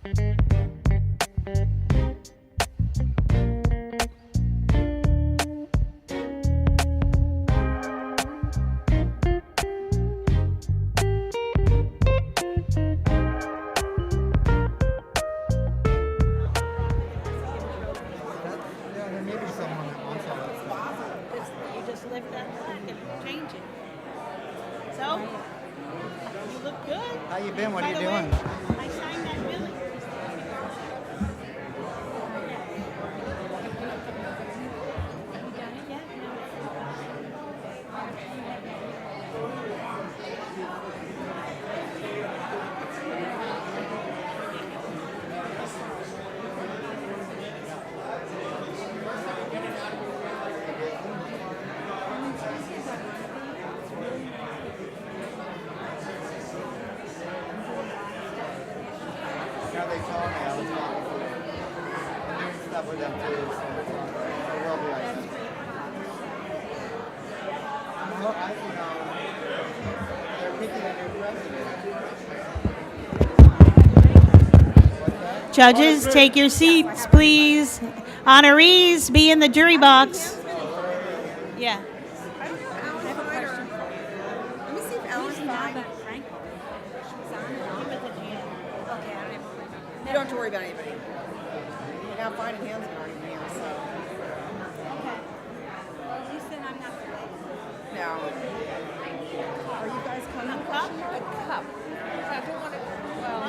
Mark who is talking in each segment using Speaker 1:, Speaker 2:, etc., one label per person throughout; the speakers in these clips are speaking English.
Speaker 1: Yeah, there may be someone that wants all that stuff.
Speaker 2: You just lift that back and change it. So, you look good.
Speaker 1: How you been? What
Speaker 2: By
Speaker 1: are you
Speaker 2: the way,
Speaker 1: doing?
Speaker 2: I signed that bill.
Speaker 1: Now they told me I was talking to them. I'm doing stuff with them too, so it will be like that. Well, they're picking a new president. What's that?
Speaker 2: Judges, take your seats, please. Honorees, be in the jury box. Yeah.
Speaker 3: I don't know Alan's fine or... Let me see if Alan's fine. You don't have to worry about anybody. I got fine and hands already here, so...
Speaker 4: Okay. Well, you said I'm not the lady.
Speaker 3: No. Are you guys coming?
Speaker 2: A cup?
Speaker 3: A cup. I don't want to... Well...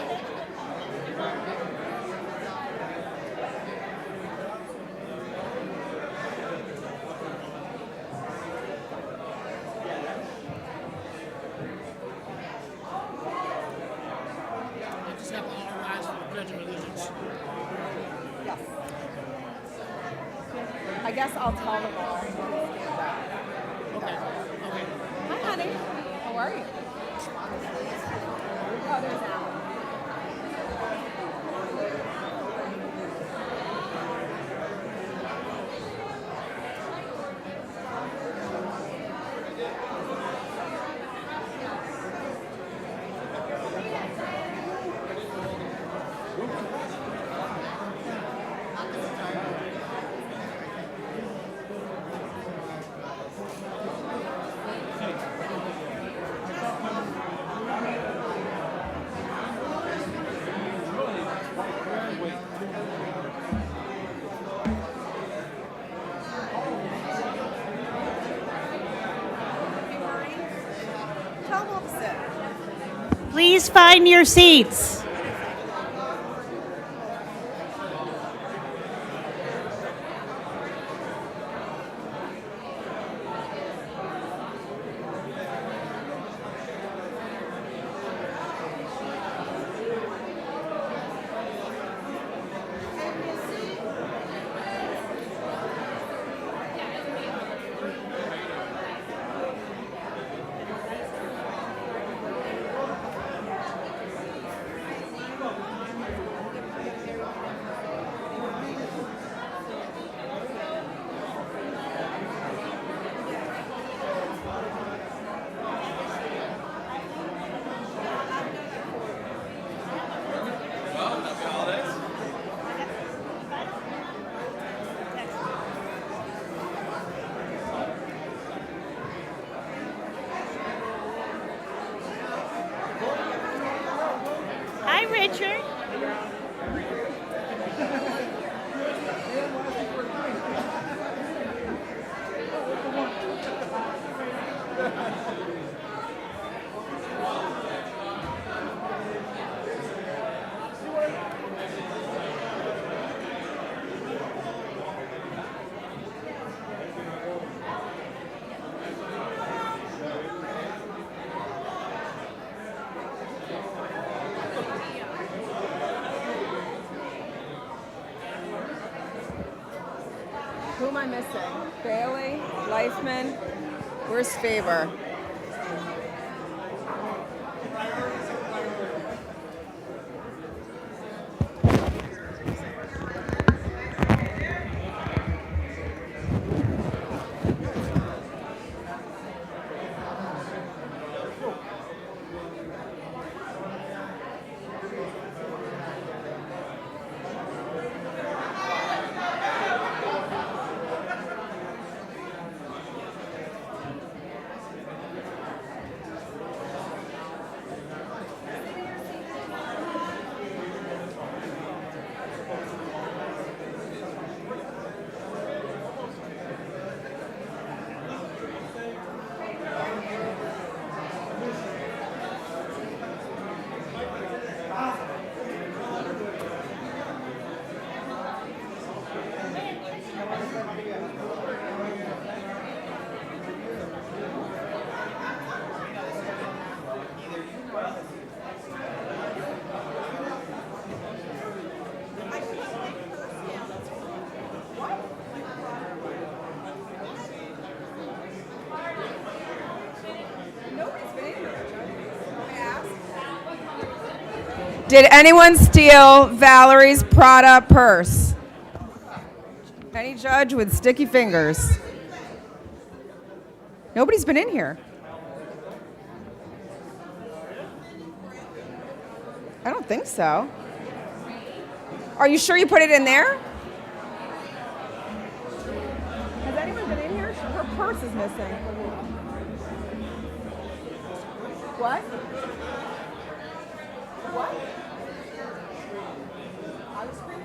Speaker 5: Just have all rise for the Pledge of Allegiance.
Speaker 3: Yes. I guess I'll tell them all.
Speaker 5: Okay. Okay.
Speaker 3: Hi, honey. How are you? Oh, there's Alan. Tell them all to sit.
Speaker 2: Please find your seats. Hi, Richard.
Speaker 3: Who am I missing? Bailey? Leifman? Where's Faber? Did anyone steal Valerie's Prada purse? Any judge with sticky fingers? Nobody's been in here. I don't think so. Are you sure you put it in there? Has anyone been in here? Her purse is missing. What? What? Ice cream?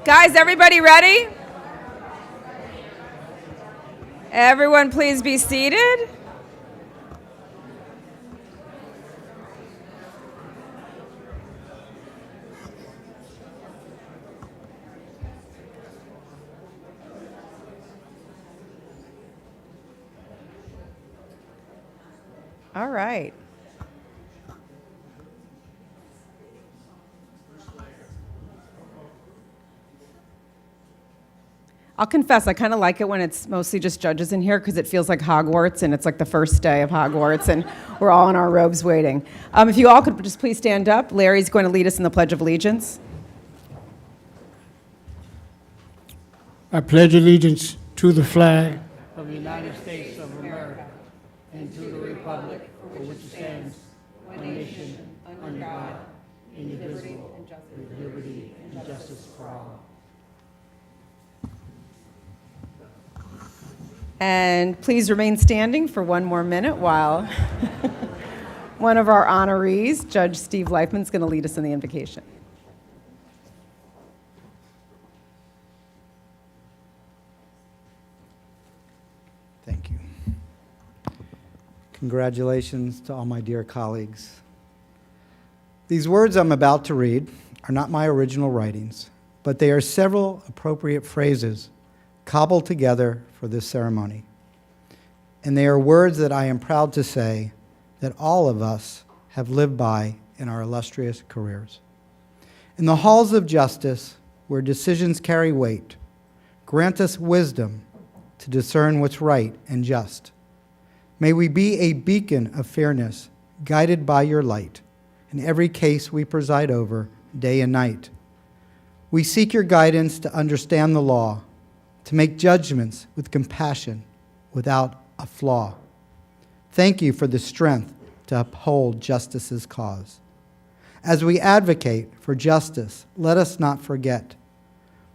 Speaker 3: Guys, everybody ready? Everyone please be seated. All right. I'll confess, I kind of like it when it's mostly just judges in here because it feels like Hogwarts and it's like the first day of Hogwarts and we're all in our robes waiting. If you all could just please stand up. Larry's going to lead us in the Pledge of Allegiance.
Speaker 5: I pledge allegiance to the flag of the United States of America and to the republic for which it stands, one nation, under God, indivisible, with liberty and justice for all.
Speaker 3: And please remain standing for one more minute while one of our honorees, Judge Steve Leifman, is going to lead us in the invocation.
Speaker 1: Thank you. Congratulations to all my dear colleagues. These words I'm about to read are not my original writings, but they are several appropriate phrases cobbled together for this ceremony. And they are words that I am proud to say that all of us have lived by in our illustrious careers. In the halls of justice, where decisions carry weight, grant us wisdom to discern what's right and just. May we be a beacon of fairness, guided by your light, in every case we preside over, day and night. We seek your guidance to understand the law, to make judgments with compassion, without a flaw. Thank you for the strength to uphold justice's cause. As we advocate for justice, let us not forget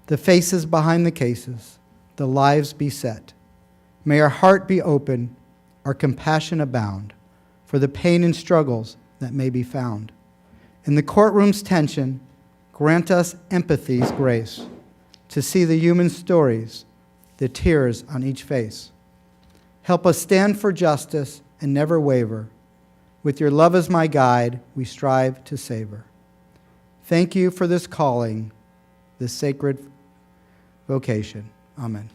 Speaker 1: the faces behind the cases, the lives beset, May our heart be open, our compassion abound, for the pain and struggles that may be found. In the courtroom's tension, grant us empathy's grace to see the human stories, the tears on each face. Help us stand for justice and never waver. With your love as my guide, we strive to savor. Thank you for this calling, this sacred vocation. Amen.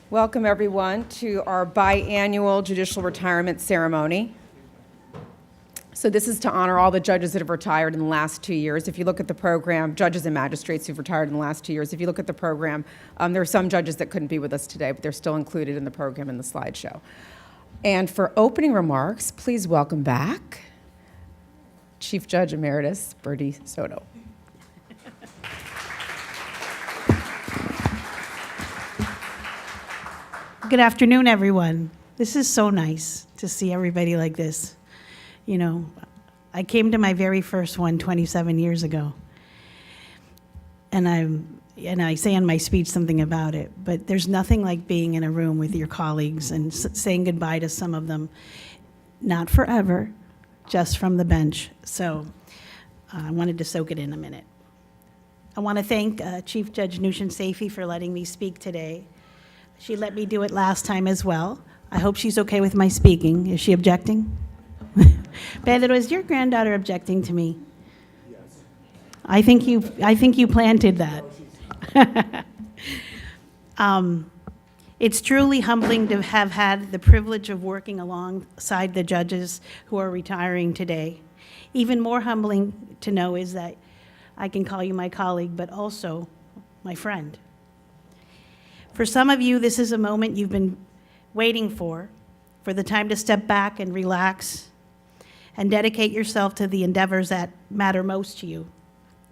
Speaker 3: Welcome, everyone, to our biannual judicial retirement ceremony. So this is to honor all the judges that have retired in the last 2 years. If you look at the program, judges and magistrates who've retired in the last 2 years, if you look at the program, there are some judges that couldn't be with us today, but they're still included in the program in the slideshow. And for opening remarks, please welcome back Chief Judge Emeritus Bertie Soto.
Speaker 2: Good afternoon, everyone. This is so nice to see everybody like this. You know, I came to my very first one 27 years ago. And I say in my speech something about it, but there's nothing like being in a room with your colleagues and saying goodbye to some of them. Not forever, just from the bench. So I wanted to soak it in a minute. I want to thank Chief Judge Nushin-Saifi for letting me speak today. She let me do it last time as well. I hope she's okay with my speaking. Is she objecting? Pedro, is your granddaughter objecting to me? Yes. I think you planted that. It's truly humbling to have had the privilege of working alongside the judges who are retiring today. Even more humbling to know is that I can call you my colleague, but also my friend. For some of you, this is a moment you've been waiting for the time to step back and relax and dedicate yourself to the endeavors that matter most to you.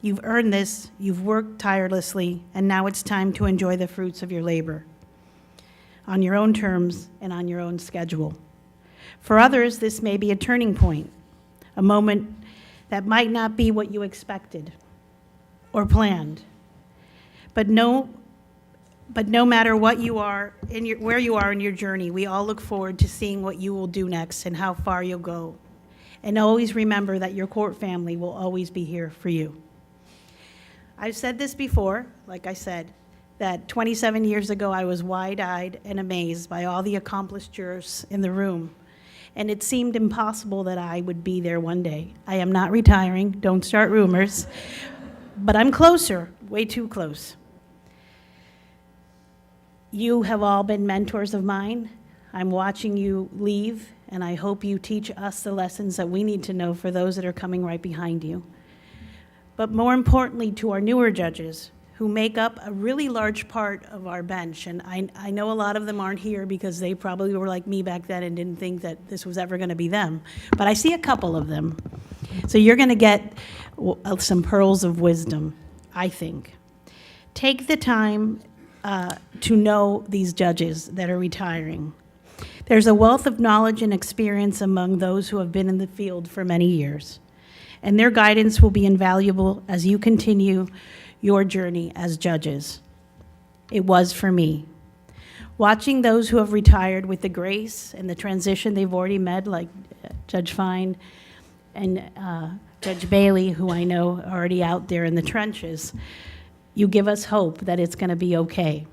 Speaker 2: You've earned this, you've worked tirelessly, and now it's time to enjoy the fruits of your labor on your own terms and on your own schedule. For others, this may be a turning point, a moment that might not be what you expected or planned. But no matter what you are where you are in your journey, we all look forward to seeing what you will do next and how far you'll go. And always remember that your court family will always be here for you. I've said this before, like I said, that 27 years ago I was wide-eyed and amazed by all the accomplished jurors in the room. And it seemed impossible that I would be there one day. I am not retiring, don't start rumors, but I'm closer, way too close. You have all been mentors of mine. I'm watching you leave, and I hope you teach us the lessons that we need to know for those that are coming right behind you. But more importantly, to our newer judges who make up a really large part of our bench, and I know a lot of them aren't here because they probably were like me back then and didn't think that this was ever going to be them, but I see a couple of them. So you're going to get some pearls of wisdom, I think. Take the time to know these judges that are retiring. There's a wealth of knowledge and experience among those who have been in the field for many years, and their guidance will be invaluable as you continue your journey as judges. It was for me. Watching those who have retired with the grace and the transition they've already met, like Judge Fine and Judge Bailey, who I know are already out there in the trenches, you give us hope that it's going to be okay.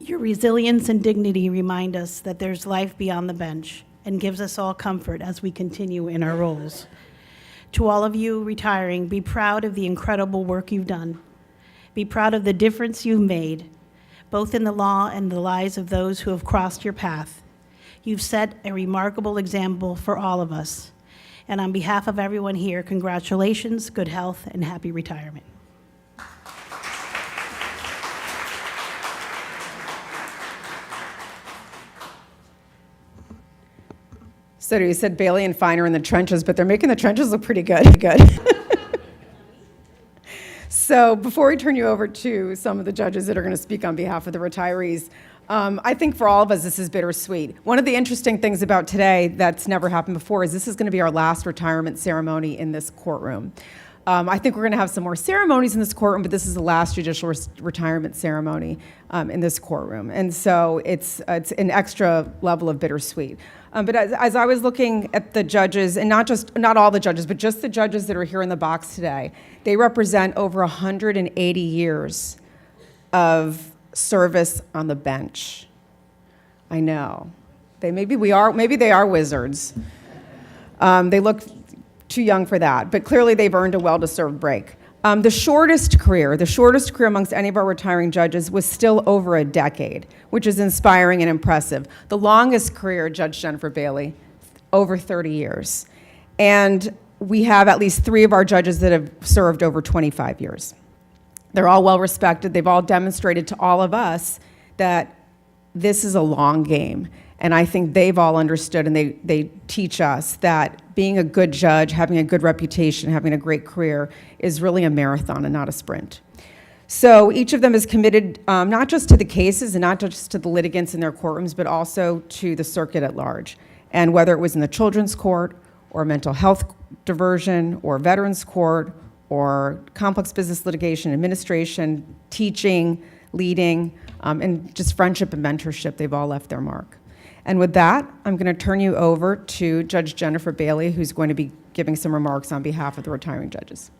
Speaker 2: Your resilience and dignity remind us that there's life beyond the bench and gives us all comfort as we continue in our roles. To all of you retiring, be proud of the incredible work you've done. Be proud of the difference you've made, both in the law and the lives of those who have crossed your path. You've set a remarkable example for all of us. And on behalf of everyone here, congratulations, good health, and happy retirement.
Speaker 3: So you said Bailey and Fine are in the trenches, but they're making the trenches look pretty good. So before we turn you over to some of the judges that are going to speak on behalf of the retirees, I think for all of us, this is bittersweet. One of the interesting things about today that's never happened before is this is going to be our last retirement ceremony in this courtroom. I think we're going to have some more ceremonies in this courtroom, but this is the last judicial retirement ceremony in this courtroom. And so it's an extra level of bittersweet. But as I was looking at the judges, and not all the judges, but just the judges that are here in the box today, they represent over 180 years of service on the bench. I know. Maybe they are wizards. They look too young for that, but clearly they've earned a well-deserved break. The shortest career amongst any of our retiring judges was still over a decade, which is inspiring and impressive. The longest career, Judge Jennifer Bailey, over 30 years. And we have at least 3 of our judges that have served over 25 years. They're all well respected. They've all demonstrated to all of us that this is a long game. And I think they've all understood, and they teach us that being a good judge, having a good reputation, having a great career is really a marathon and not a sprint. So each of them is committed not just to the cases and not just to the litigants in their courtrooms, but also to the circuit at large. And whether it was in the children's court or mental health diversion or veterans court or complex business litigation, administration, teaching, leading, and just friendship and mentorship, they've all left their mark. And with that, I'm going to turn you over to Judge Jennifer Bailey, who's going to be giving some remarks on behalf of the retiring judges.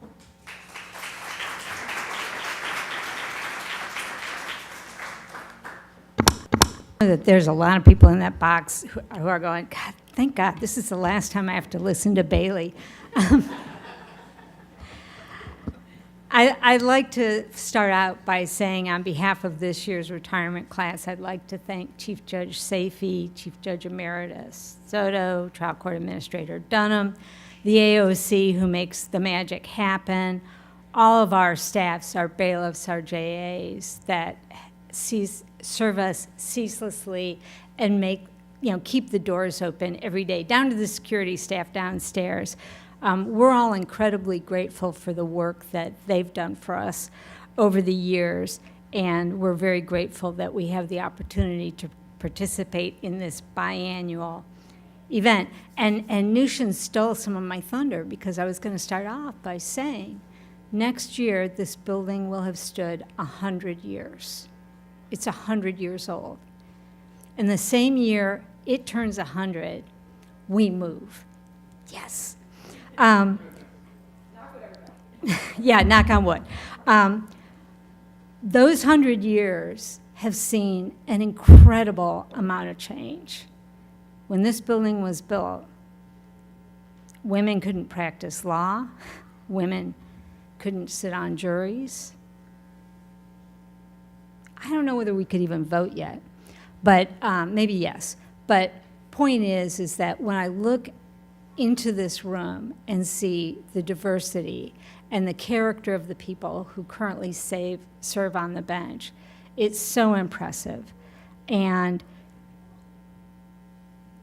Speaker 4: That there's a lot of people in that box who are going, God, thank God, this is the last time I have to listen to Bailey. I'd like to start out by saying on behalf of this year's retirement class, I'd like to thank Chief Judge Safey, Chief Judge Emeritus Soto, Trial Court Administrator Dunham, the AOC who makes the magic happen, all of our staffs, our bailiffs, our JAs that serve us ceaselessly and keep the doors open every day, down to the security staff downstairs. We're all incredibly grateful for the work that they've done for us over the years, and we're very grateful that we have the opportunity to participate in this biannual event. And Nushin stole some of my thunder because I was going to start off by saying, next year this building will have stood 100 years. It's 100 years old. And the same year it turns 100, we move. Yes. Yeah, knock on wood. Those 100 years have seen an incredible amount of change. When this building was built, women couldn't practice law, women couldn't sit on juries. I don't know whether we could even vote yet, but maybe yes. But point is that when I look into this room and see the diversity and the character of the people who currently serve on the bench, it's so impressive. And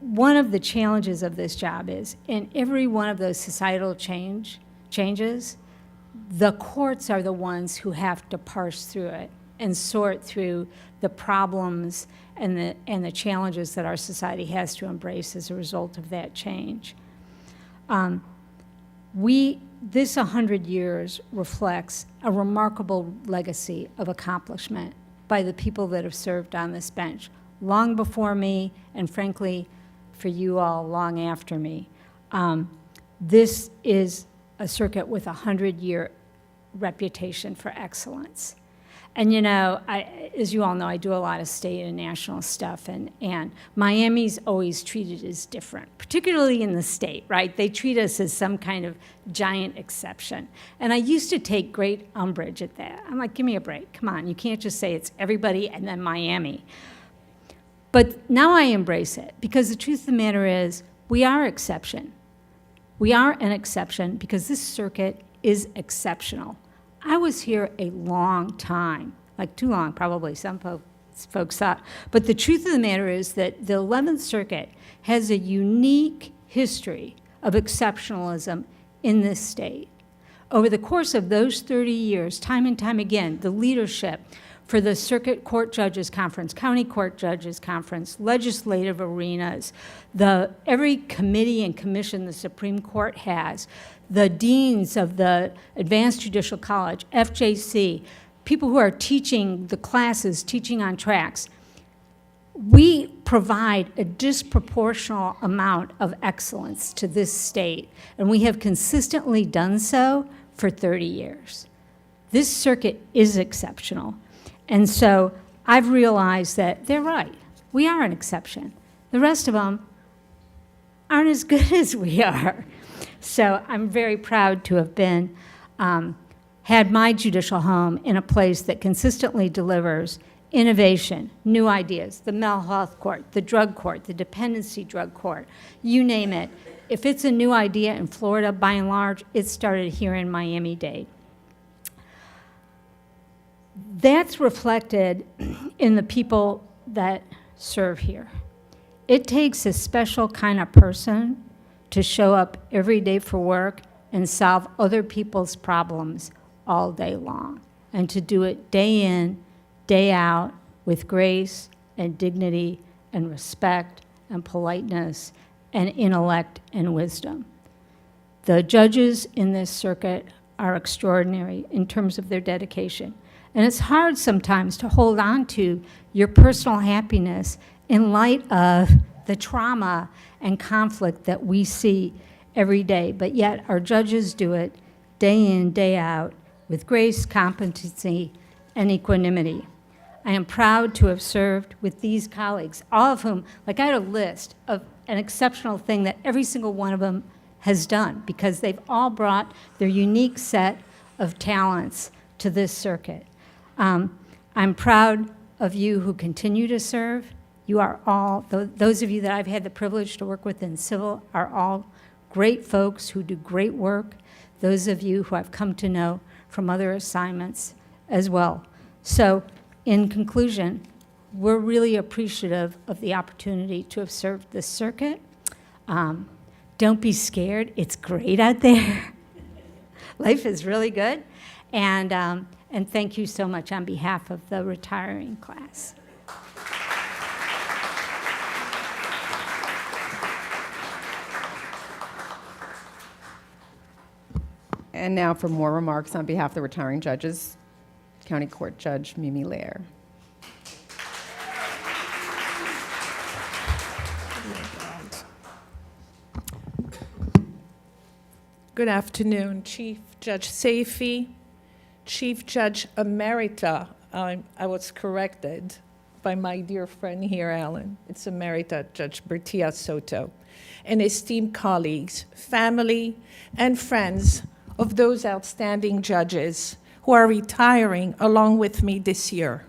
Speaker 4: one of the challenges of this job is, in every one of those societal changes, the courts are the ones who have to parse through it and sort through the problems and the challenges that our society has to embrace as a result of that change. This 100 years reflects a remarkable legacy of accomplishment by the people that have served on this bench, long before me, and frankly, for you all, long after me. This is a circuit with a 100-year reputation for excellence. And as you all know, I do a lot of state and national stuff, and Miami's always treated as different, particularly in the state, right? They treat us as some kind of giant exception. And I used to take great umbrage at that. I'm like, give me a break, come on, you can't just say it's everybody and then Miami. But now I embrace it, because the truth of the matter is, we are exception. We are an exception because this circuit is exceptional. I was here a long time, like too long, probably some folks thought. But the truth of the matter is that the 11th Circuit has a unique history of exceptionalism in this state. Over the course of those 30 years, time and time again, the leadership for the Circuit Court Judges Conference, County Court Judges Conference, legislative arenas, every committee and commission the Supreme Court has, the deans of the Advanced Judicial College, FJC, people who are teaching the classes, teaching on tracks. We provide a disproportional amount of excellence to this state, and we have consistently done so for 30 years. This circuit is exceptional, and so I've realized that they're right. We are an exception. The rest of them aren't as good as we are. So I'm very proud to have been, had my judicial home in a place that consistently delivers innovation, new ideas, the mental health court, the drug court, the dependency drug court, you name it. If it's a new idea in Florida, by and large, it started here in Miami-Dade. That's reflected in the people that serve here. It takes a special kind of person to show up every day for work and solve other people's problems all day long, and to do it day in, day out, with grace and dignity and respect and politeness and intellect and wisdom. The judges in this circuit are extraordinary in terms of their dedication. And it's hard sometimes to hold on to your personal happiness in light of the trauma and conflict that we see every day. But yet our judges do it day in, day out, with grace, competency, and equanimity. I am proud to have served with these colleagues, all of whom, like I had a list of an exceptional thing that every single one of them has done, because they've all brought their unique set of talents to this circuit. I'm proud of you who continue to serve. You are all, those of you that I've had the privilege to work with in civil are all great folks who do great work. Those of you who I've come to know from other assignments as well. So in conclusion, we're really appreciative of the opportunity to have served this circuit. Don't be scared. It's great out there. Life is really good. And thank you so much on behalf of the retiring class.
Speaker 3: And now for more remarks on behalf of the retiring judges, County Court Judge Mimi Lair.
Speaker 6: Good afternoon, Chief Judge Saifi, Chief Judge Emerita. I was corrected by my dear friend here, Alan. It's Emerita Judge Bertia Soto, and esteemed colleagues, family, and friends of those outstanding judges who are retiring along with me this year.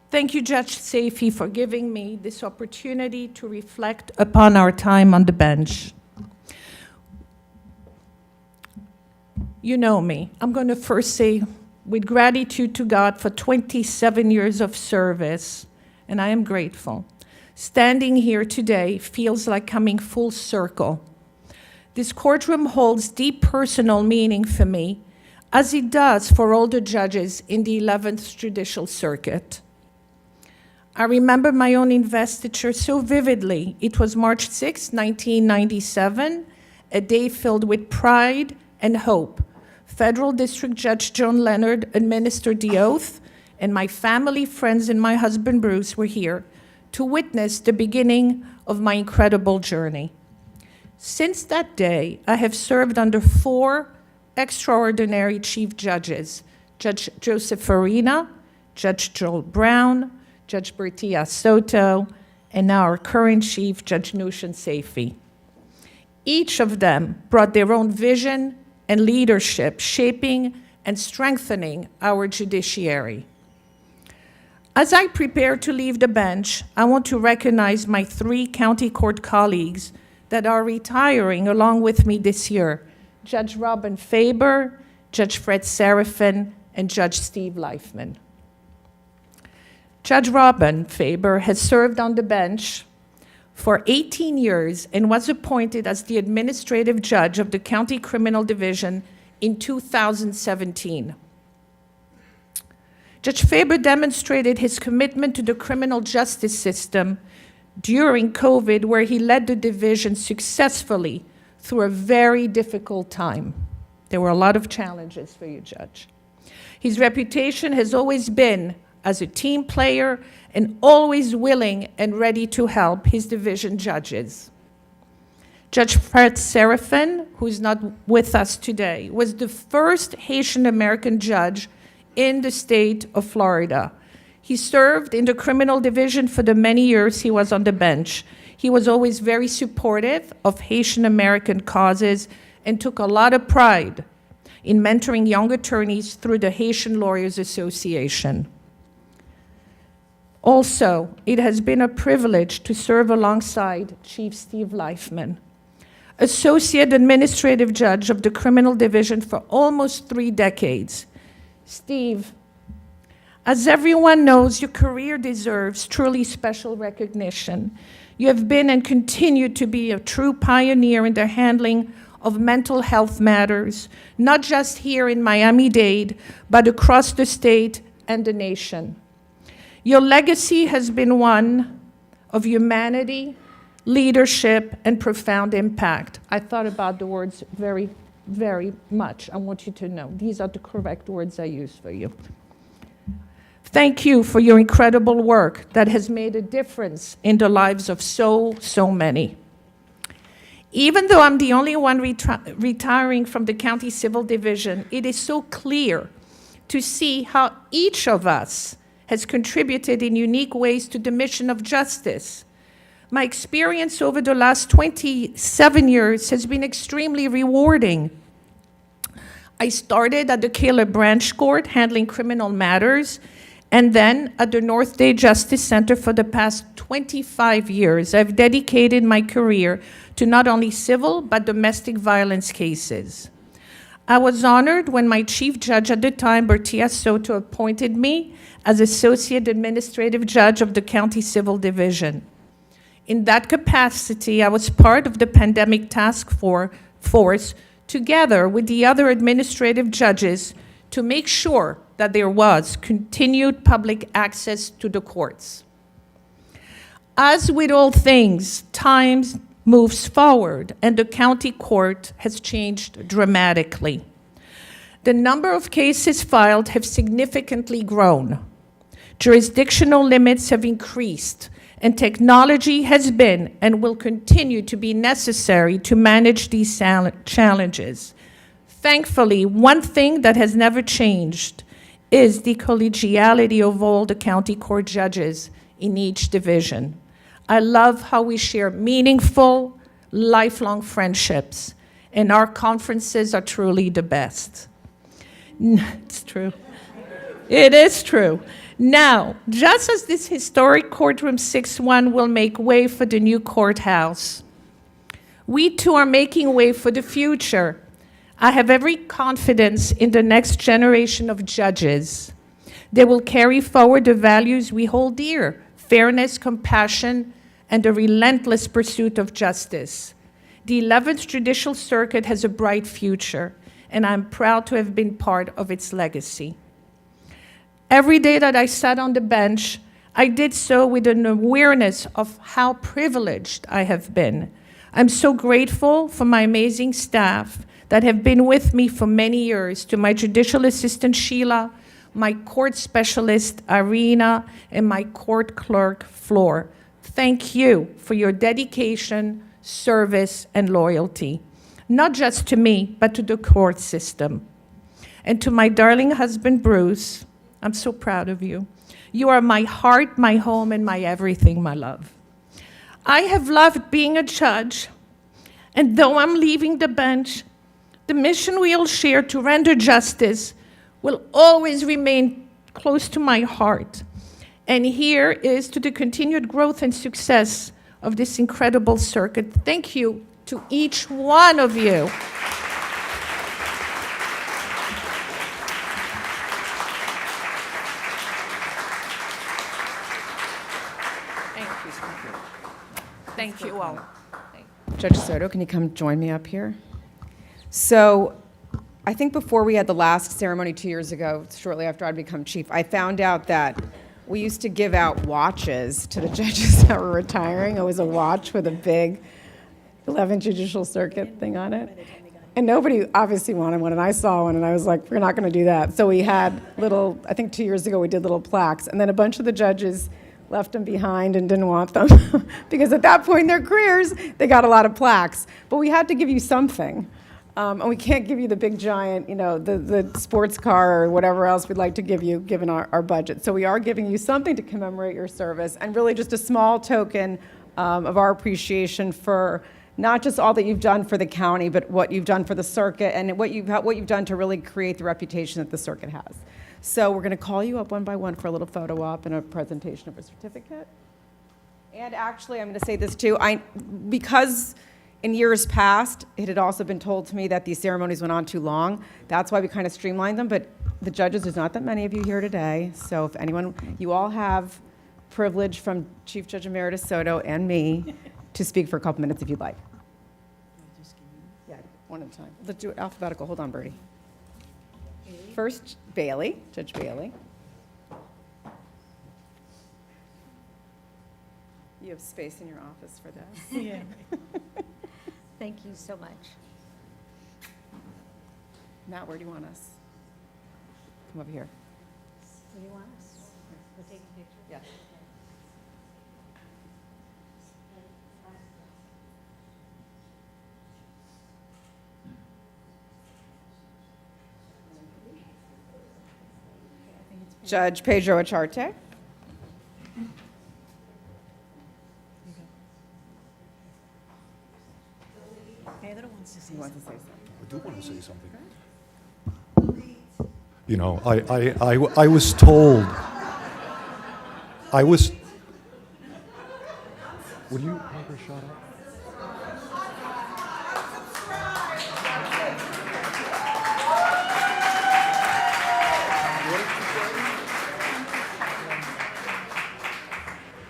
Speaker 6: Thank you, Judge Saifi, for giving me this opportunity to reflect upon our time on the bench. You know me. I'm going to first say, with gratitude to God for 27 years of service, and I am grateful. Standing here today feels like coming full circle. This courtroom holds deep personal meaning for me, as it does for all the judges in the 11th Judicial Circuit. I remember my own investiture so vividly. It was March 6, 1997, a day filled with pride and hope. Federal District Judge Joan Leonard administered the oath, and my family, friends, and my husband Bruce were here to witness the beginning of my incredible journey. Since that day, I have served under 4 extraordinary chief judges: Judge Joseph Farina, Judge Joel Brown, Judge Bertia Soto, and now our current chief, Judge Nushan Saifi. Each of them brought their own vision and leadership, shaping and strengthening our judiciary. As I prepare to leave the bench, I want to recognize my 3 county court colleagues that are retiring along with me this year: Judge Robin Faber, Judge Fred Serafin, and Judge Steve Leifman. Judge Robin Faber has served on the bench for 18 years and was appointed as the administrative judge of the County Criminal Division in 2017. Judge Faber demonstrated his commitment to the criminal justice system during COVID, where he led the division successfully through a very difficult time. There were a lot of challenges for you, Judge. His reputation has always been as a team player and always willing and ready to help his division judges. Judge Fred Serafin, who's not with us today, was the first Haitian American judge in the state of Florida. He served in the criminal division for the many years he was on the bench. He was always very supportive of Haitian American causes and took a lot of pride in mentoring young attorneys through the Haitian Lawyers Association. Also, it has been a privilege to serve alongside Chief Steve Leifman, Associate Administrative Judge of the Criminal Division for almost 3 decades. Steve, as everyone knows, your career deserves truly special recognition. You have been and continue to be a true pioneer in the handling of mental health matters, not just here in Miami-Dade, but across the state and the nation. Your legacy has been one of humanity, leadership, and profound impact. I thought about the words very, very much. I want you to know these are the correct words I use for you. Thank you for your incredible work that has made a difference in the lives of so many. Even though I'm the only one retiring from the County Civil Division, it is so clear to see how each of us has contributed in unique ways to the mission of justice. My experience over the last 27 years has been extremely rewarding. I started at the Caleb Branch Court handling criminal matters, and then at the North Day Justice Center for the past 25 years. I've dedicated my career to not only civil but domestic violence cases. I was honored when my chief judge at the time, Bertia Soto, appointed me as Associate Administrative Judge of the County Civil Division. In that capacity, I was part of the Pandemic Task Force together with the other administrative judges to make sure that there was continued public access to the courts. As with all things, time moves forward, and the county court has changed dramatically. The number of cases filed have significantly grown. Jurisdictional limits have increased, and technology has been and will continue to be necessary to manage these challenges. Thankfully, one thing that has never changed is the collegiality of all the county court judges in each division. I love how we share meaningful, lifelong friendships, and our conferences are truly the best. It's true. It is true. Now, just as this historic courtroom 6-1 will make way for the new courthouse, we too are making way for the future. I have every confidence in the next generation of judges. They will carry forward the values we hold dear: fairness, compassion, and a relentless pursuit of justice. The 11th Judicial Circuit has a bright future, and I'm proud to have been part of its legacy. Every day that I sat on the bench, I did so with an awareness of how privileged I have been. I'm so grateful for my amazing staff that have been with me for many years, to my judicial assistant, Sheila, my court specialist, Irina, and my court clerk, Flor. Thank you for your dedication, service, and loyalty, not just to me, but to the court system. And to my darling husband, Bruce, I'm so proud of you. You are my heart, my home, and my everything, my love. I have loved being a judge, and though I'm leaving the bench, the mission we all share to render justice will always remain close to my heart. And here is to the continued growth and success of this incredible circuit. Thank you to each one of you. Thank you all.
Speaker 3: Judge Soto, can you come join me up here? So I think before we had the last ceremony 2 years ago, shortly after I'd become chief, I found out that we used to give out watches to the judges that were retiring. It was a watch with a big 11th Judicial Circuit thing on it. And nobody obviously wanted one, and I saw one, and I was like, we're not going to do that. So we had little, I think 2 years ago, we did little plaques, and then a bunch of the judges left them behind and didn't want them because at that point in their careers, they got a lot of plaques. But we had to give you something. And we can't give you the big giant, the sports car or whatever else we'd like to give you, given our budget. So we are giving you something to commemorate your service, and really just a small token of our appreciation for not just all that you've done for the county, but what you've done for the circuit and what you've done to really create the reputation that the circuit has. So we're going to call you up one by one for a little photo op and a presentation of a certificate. And actually, I'm going to say this too, because in years past, it had also been told to me that these ceremonies went on too long. That's why we kind of streamlined them, but the judges, there's not that many of you here today, so if anyone, you all have privilege from Chief Judge Emeritus Soto and me to speak for a couple minutes if you'd like. Yeah, one at a time. Let's do it alphabetical. Hold on, Bertie. First, Bailey, Judge Bailey. You have space in your office for this.
Speaker 2: Yeah.
Speaker 4: Thank you so much.
Speaker 3: Matt, where do you want us? Come over here.
Speaker 4: What do you want us? We'll take a picture.
Speaker 3: Yeah. Judge Pedro Acharte.
Speaker 2: Pedro wants to say
Speaker 3: He wants to say something.
Speaker 7: I do want to say something. You know, I was told, would you make her shut up?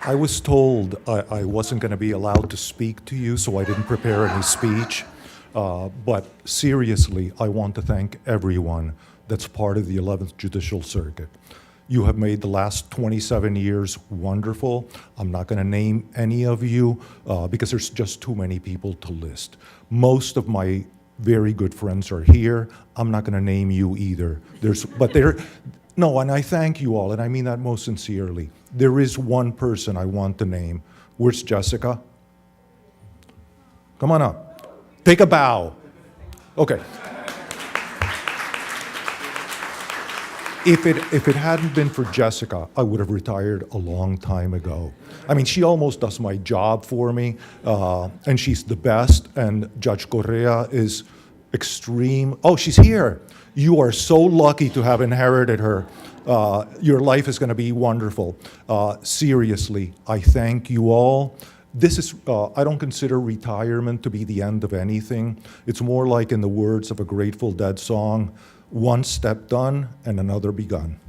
Speaker 7: I was told I wasn't going to be allowed to speak to you, so I didn't prepare any speech. But seriously, I want to thank everyone that's part of the 11th Judicial Circuit. You have made the last 27 years wonderful. I'm not going to name any of you because there's just too many people to list. Most of my very good friends are here. I'm not going to name you either. No, and I thank you all, and I mean that most sincerely. There is one person I want to name. Where's Jessica? Come on up. Take a bow. Okay. If it hadn't been for Jessica, I would have retired a long time ago. I mean, she almost does my job for me, and she's the best, and Judge Correa is extreme. Oh, she's here. You are so lucky to have inherited her. Your life is going to be wonderful. Seriously, I thank you all. This is, I don't consider retirement to be the end of anything. It's more like, in the words of a Grateful Dead song, one step done and another begun.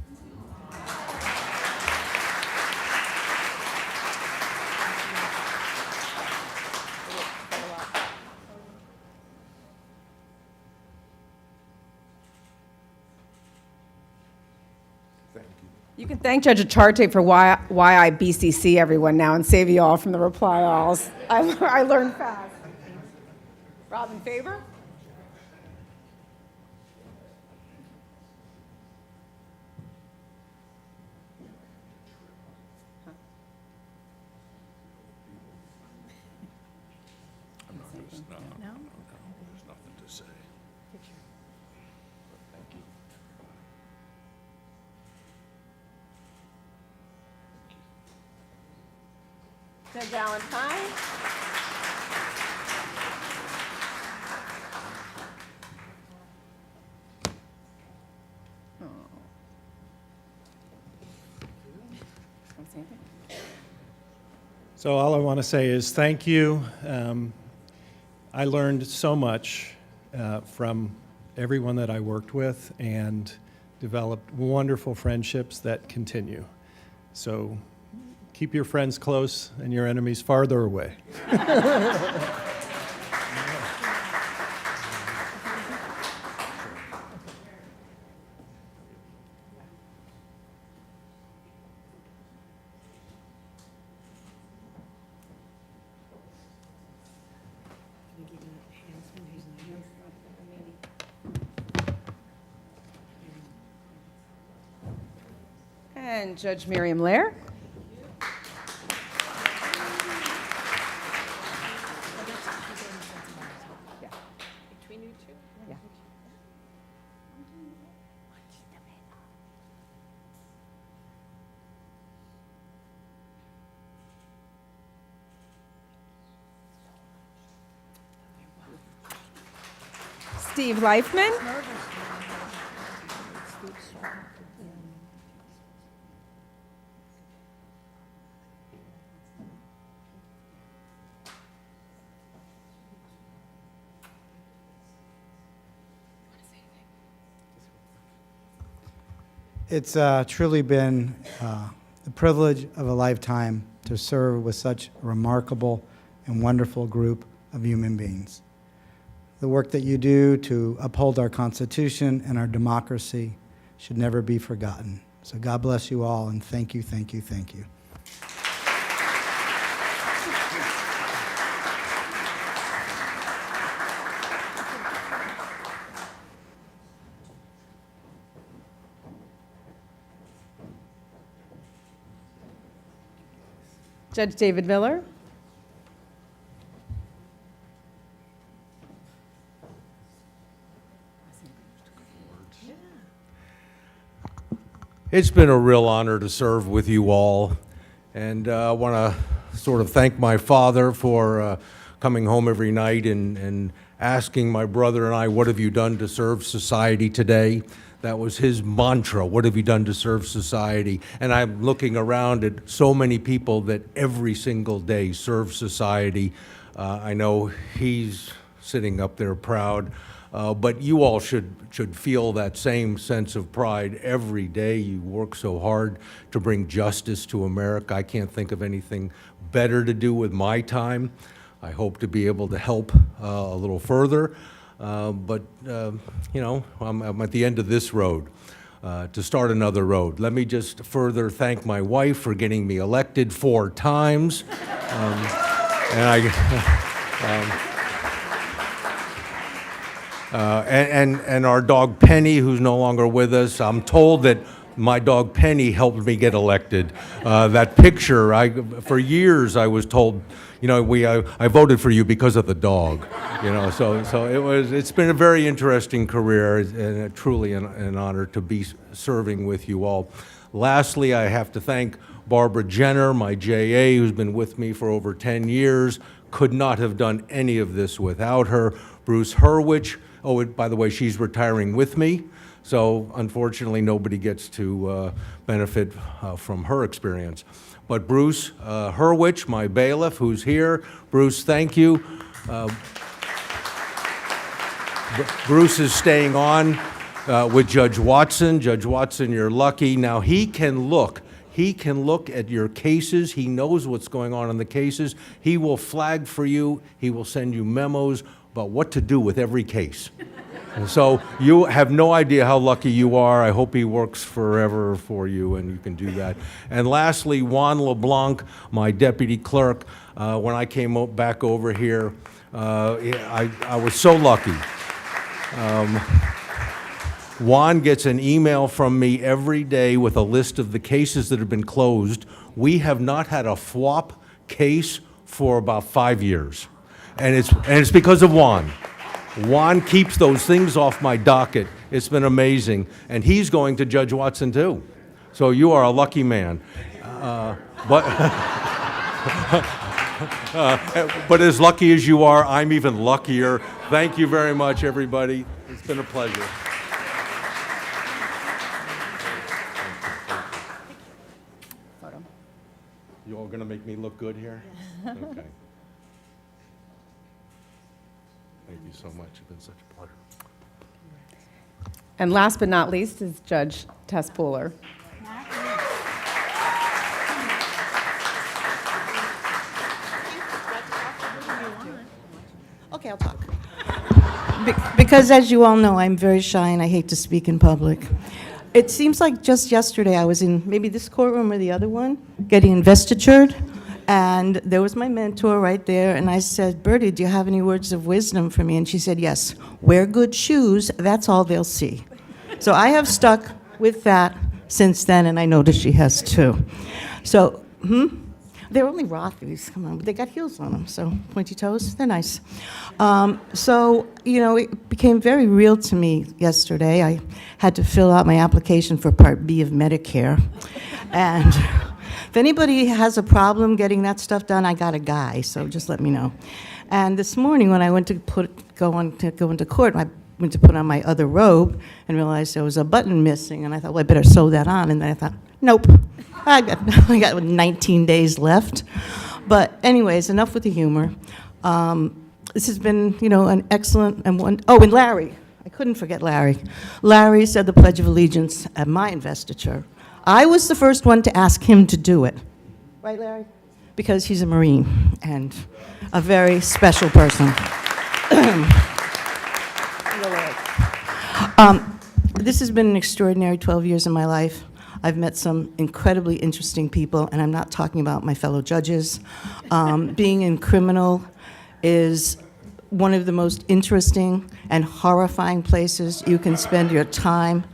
Speaker 3: You can thank Judge Acharte for why I BCC everyone now and save you all from the reply alls. I learned fast. Rob, in favor?
Speaker 2: No?
Speaker 7: There's nothing to say.
Speaker 3: Judge Valentine.
Speaker 8: So all I want to say is thank you. I learned so much from everyone that I worked with and developed wonderful friendships that continue. So keep your friends close and your enemies farther away.
Speaker 3: And Judge Miriam Lair. Steve Leifman.
Speaker 1: It's truly been the privilege of a lifetime to serve with such a remarkable and wonderful group of human beings. The work that you do to uphold our Constitution and our democracy should never be forgotten. So God bless you all, and thank you, thank you, thank you.
Speaker 3: Judge David Miller.
Speaker 9: It's been a real honor to serve with you all, and I want to sort of thank my father for coming home every night and asking my brother and I, what have you done to serve society today? That was his mantra, what have you done to serve society? And I'm looking around at so many people that every single day serve society. I know he's sitting up there proud. But you all should feel that same sense of pride every day. You work so hard to bring justice to America. I can't think of anything better to do with my time. I hope to be able to help a little further. But you know, I'm at the end of this road to start another road. Let me just further thank my wife for getting me elected 4 times. And our dog Penny, who's no longer with us. I'm told that my dog Penny helped me get elected. That picture, for years I was told, you know, I voted for you because of the dog. You know, so it's been a very interesting career, and truly an honor to be serving with you all. Lastly, I have to thank Barbara Jenner, my JA, who's been with me for over 10 years. Could not have done any of this without her. Bruce Hurwitz. Oh, by the way, she's retiring with me, so unfortunately nobody gets to benefit from her experience. But Bruce Hurwitz, my bailiff, who's here. Bruce, thank you. Bruce is staying on with Judge Watson. Judge Watson, you're lucky. Now he can look at your cases. He knows what's going on in the cases. He will flag for you. He will send you memos about what to do with every case. And so you have no idea how lucky you are. I hope he works forever for you, and you can do that. And lastly, Juan LeBlanc, my deputy clerk. When I came back over here, I was so lucky. Juan gets an email from me every day with a list of the cases that have been closed. We have not had a FWAP case for about 5 years. And it's because of Juan. Juan keeps those things off my docket. It's been amazing. And he's going to Judge Watson too. So you are a lucky man. But as lucky as you are, I'm even luckier. Thank you very much, everybody. It's been a pleasure. You all gonna make me look good here? Okay. Thank you so much. It's been such a pleasure.
Speaker 3: And last but not least is Judge Tess Pooler.
Speaker 10: Okay, I'll talk. Because as you all know, I'm very shy and I hate to speak in public. It seems like just yesterday I was in maybe this courtroom or the other one, getting investitured, and there was my mentor right there, and I said, Bertie, do you have any words of wisdom for me? And she said, yes, wear good shoes, that's all they'll see. So I have stuck with that since then, and I noticed she has too. So, they're only Rothy's, come on, but they got heels on them, so pointy toes, they're nice. So, it became very real to me yesterday. I had to fill out my application for Part B of Medicare. And if anybody has a problem getting that stuff done, I got a guy, so just let me know. And this morning when I went to go into court, I went to put on my other robe and realized there was a button missing, and I thought, well, I better sew that on, and then I thought, nope, I got 19 days left. But anyways, enough with the humor. This has been, an excellent and and Larry, I couldn't forget Larry. Larry said the Pledge of Allegiance at my investiture. I was the first one to ask him to do it. Right, Larry? Because he's a Marine and a very special person. This has been an extraordinary 12 years in my life. I've met some incredibly interesting people, and I'm not talking about my fellow judges. Being in criminal is one of the most interesting and horrifying places you can spend your time.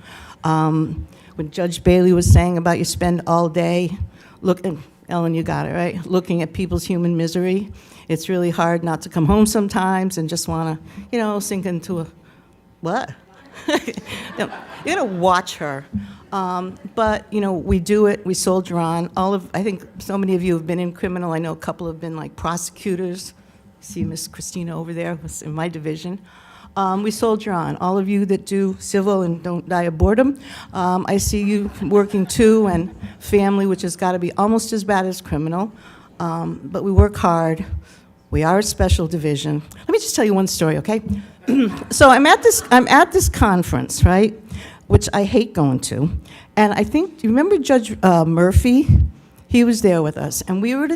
Speaker 10: When Judge Bailey was saying about you spend all day looking, Ellen, you got it, right? Looking at people's human misery. It's really hard not to come home sometimes and just want to, sink into a, what? No, you're going to watch her. But, we do it, we soldier on. I think so many of you have been in criminal. I know a couple have been like prosecutors. See Miss Christina over there, was in my division. We soldier on. All of you that do civil and don't die of boredom, I see you working too, and family, which has got to be almost as bad as criminal. But we work hard. We are a special division. Let me just tell you one story, okay? So I'm at this conference, right, which I hate going to, and I think, do you remember Judge Murphy? He was there with us, and we were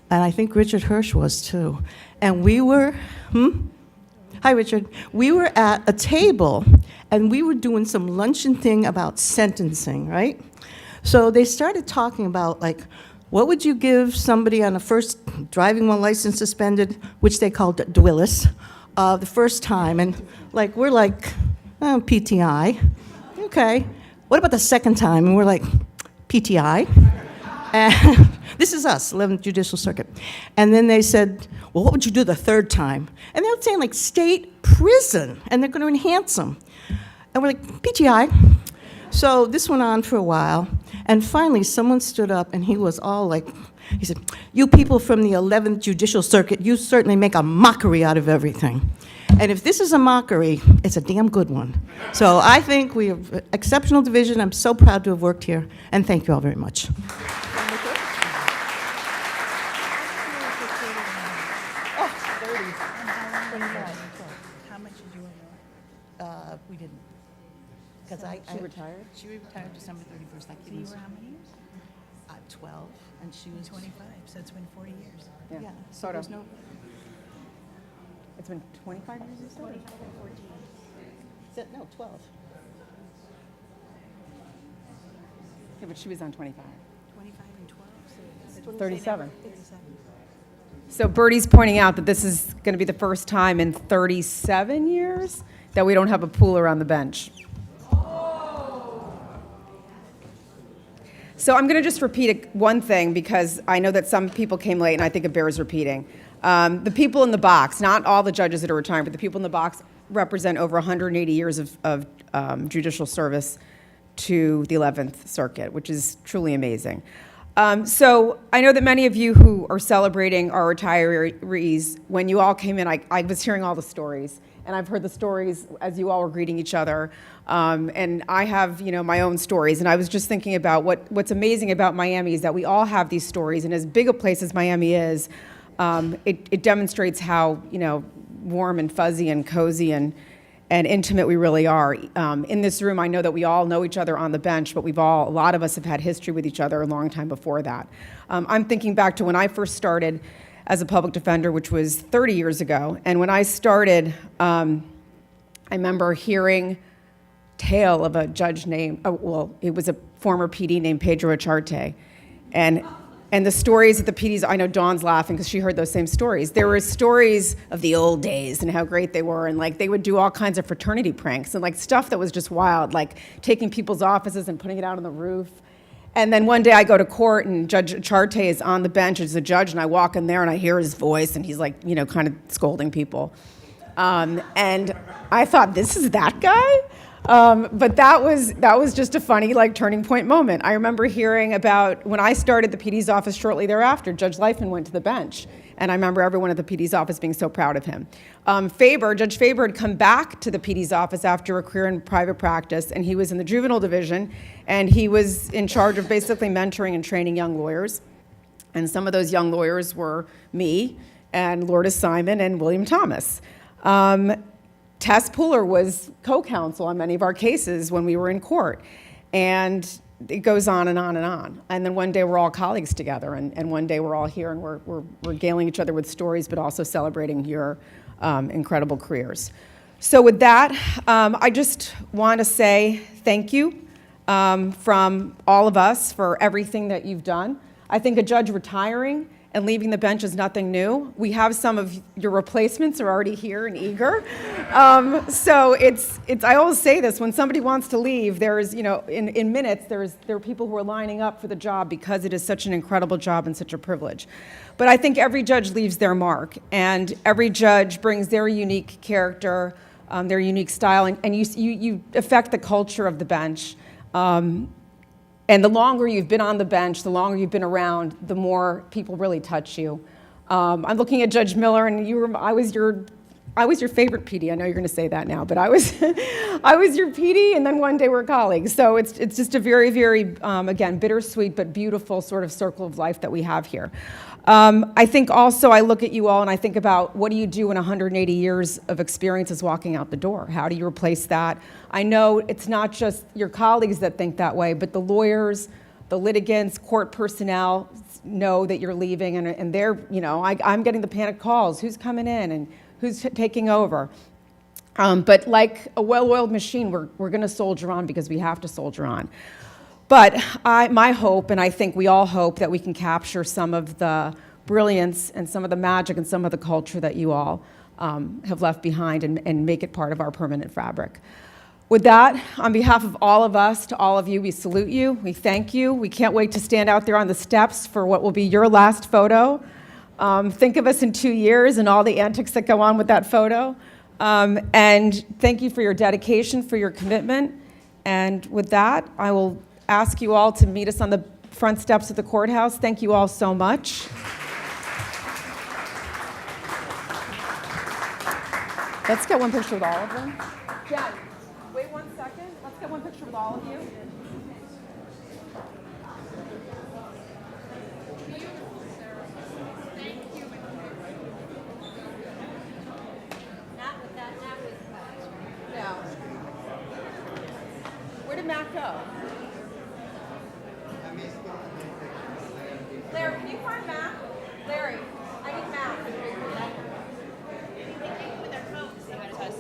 Speaker 10: and I think Richard Hirsch was too, and we were, Hi, Richard. We were at a table, and we were doing some luncheon thing about sentencing, right? So they started talking about, what would you give somebody on a first driving while license suspended, which they called DWILIS, the first time, and we're PTI. Okay. What about the second time? And we're like, PTI. And this is us, 11th Judicial Circuit. And then they said, well, what would you do the third time? And they were saying state prison, and they're going to enhance them. And we're like, PTI. So this went on for a while, and finally someone stood up, and he was all he said, you people from the 11th Judicial Circuit, you certainly make a mockery out of everything. And if this is a mockery, it's a damn good one. So I think we have an exceptional division. I'm so proud to have worked here, and thank you all very much.
Speaker 2: How much did you earn?
Speaker 10: We didn't. Because
Speaker 3: She retired?
Speaker 10: She retired December 31st.
Speaker 2: So you were how many years?
Speaker 10: 12, and she was
Speaker 2: 25, so it's been 40 years.
Speaker 10: Yeah, so
Speaker 3: Sort of.
Speaker 10: there's no.
Speaker 3: It's been 25 years or so?
Speaker 2: 25 and 14.
Speaker 10: No, 12.
Speaker 3: Yeah, but she was on 25.
Speaker 2: 25 and 12, so it's
Speaker 3: 37.
Speaker 2: 37.
Speaker 3: So Bertie's pointing out that this is going to be the first time in 37 years that we don't have a pool around the bench. So I'm going to just repeat one thing because I know that some people came late and I think it bears repeating. The people in the box, not all the judges that are retiring, but the people in the box represent over 180 years of judicial service to the 11th Circuit, which is truly amazing. So I know that many of you who are celebrating our retirees, when you all came in, I was hearing all the stories. And I've heard the stories as you all were greeting each other. And I have, my own stories. And I was just thinking about what's amazing about Miami is that we all have these stories. And as big a place as Miami is, it demonstrates how, warm and fuzzy and cozy and intimate we really are. In this room, I know that we all know each other on the bench, but a lot of us have had history with each other a long time before that. I'm thinking back to when I first started as a public defender, which was 30 years ago. And when I started, I remember hearing tale of a judge named, it was a former PD named Pedro Acharte. And And the stories at the PDs, I know Dawn's laughing because she heard those same stories. There were stories of the old days and how great they were, and like they would do all kinds of fraternity pranks and like stuff that was just wild, like taking people's offices and putting it out on the roof. And then one day I go to court and Judge Charte is on the bench as a judge, and I walk in there and I hear his voice and he's like, you know, kind of scolding people. And I thought, this is that guy? But that was just a funny, like, turning point moment. I remember hearing about when I started the PD's office shortly thereafter, Judge Leifman went to the bench. And I remember everyone at the PD's office being so proud of him. Judge Faber had come back to the PD's office after a career in private practice, and he was in the juvenile division, and he was in charge of basically mentoring and training young lawyers. And some of those young lawyers were me and Lourdes Simon and William Thomas. Tess Pooler was co-counsel on many of our cases when we were in court. And it goes on and on and on. And then one day we're all colleagues together, and one day we're all here and we're regaling each other with stories, but also celebrating your incredible careers. So with that, I just want to say thank you from all of us for everything that you've done. I think a judge retiring and leaving the bench is nothing new. We have some of your replacements are already here and eager. So it's I always say this, when somebody wants to leave, there's, you know, in minutes, there are people who are lining up for the job because it is such an incredible job and such a privilege. But I think every judge leaves their mark, and every judge brings their unique character, their unique style, and you affect the culture of the bench. And the longer you've been on the bench, the longer you've been around, the more people really touch you. I'm looking at Judge Miller, and I was your favorite PD. I know you're going to say that now, but I was your PD, and then one day we're colleagues. So it's just a very, very, again, bittersweet but beautiful sort of circle of life that we have here. I think also I look at you all and I think about, what do you do when 180 years of experience is walking out the door? How do you replace that? I know it's not just your colleagues that think that way, but the lawyers, the litigants, court personnel know that you're leaving, and they're, you know, I'm getting the panic calls. Who's coming in and who's taking over? But like a well-oiled machine, we're going to soldier on because we have to soldier on. But my hope, and I think we all hope, that we can capture some of the brilliance and some of the magic and some of the culture that you all have left behind, and make it part of our permanent fabric. With that, on behalf of all of us, to all of you, we salute you, we thank you. We can't wait to stand out there on the steps for what will be your last photo. Think of us in 2 years and all the antics that go on with that photo. And thank you for your dedication, for your commitment. And with that, I will ask you all to meet us on the front steps of the courthouse. Thank you all so much. Let's get one picture with all of them. Jen, wait 1 second. Let's get one picture with all of you. No. Where did Matt go? Larry, can you find Matt? Larry, I need Matt.
Speaker 11: With their phones, they might have